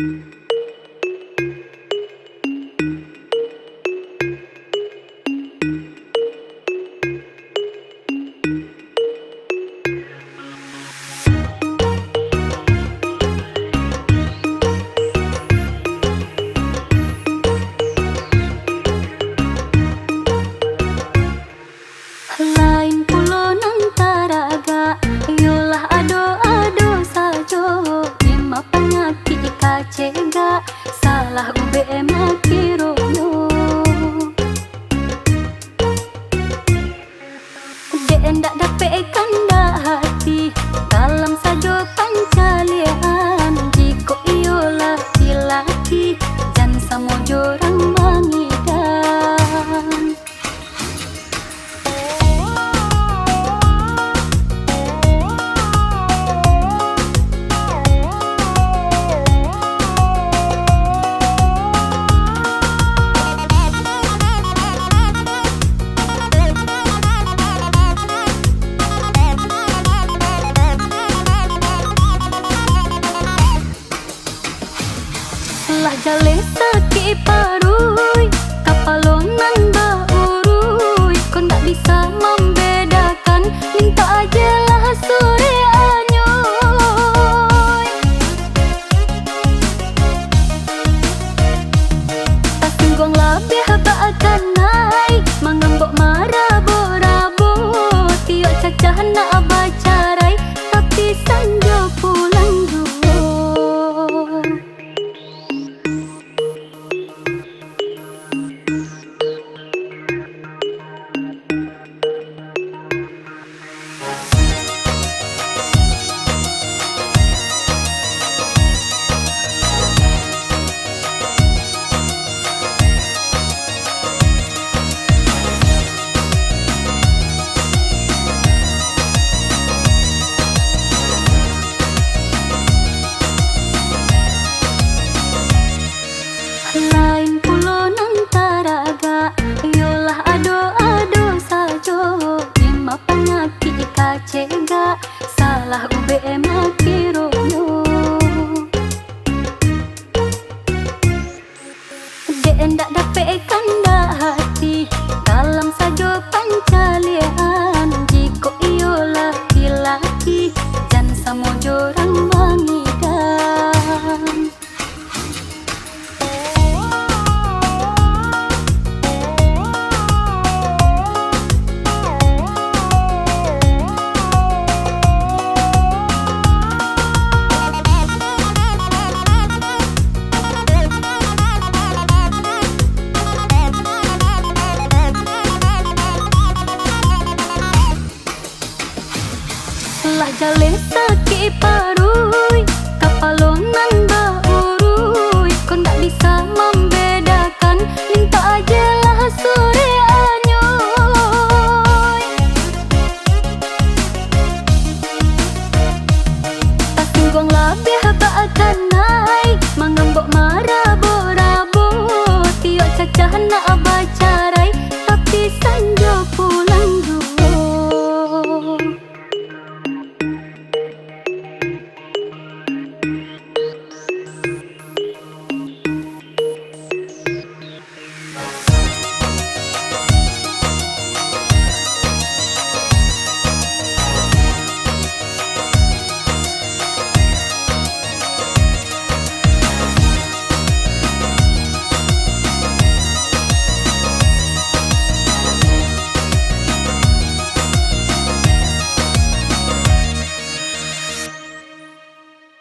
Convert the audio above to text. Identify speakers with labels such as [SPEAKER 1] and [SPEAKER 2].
[SPEAKER 1] Lain pulo nan taraga, yolah ado-ado sajo. Ima penyakit kacega, salah UBM akirono. Den dak dapat kanda hati, dalam sajo pancalian. Jiko iyolah laki, jan samojo orang mangidan. Lah jale sakit parui, kapalonan baurui. Kau tak bisa membedakan, minta aja lah sore anyoy. Tak singgung labih akan naik, mengambok marabo-rabo. Tiok cacah nak bacarai, tapi sanjo pulang dulu. Lain pulo nan taraga, yolah ado-ado sajo. Ima penyakit kacega, salah UBM akirono. Den dak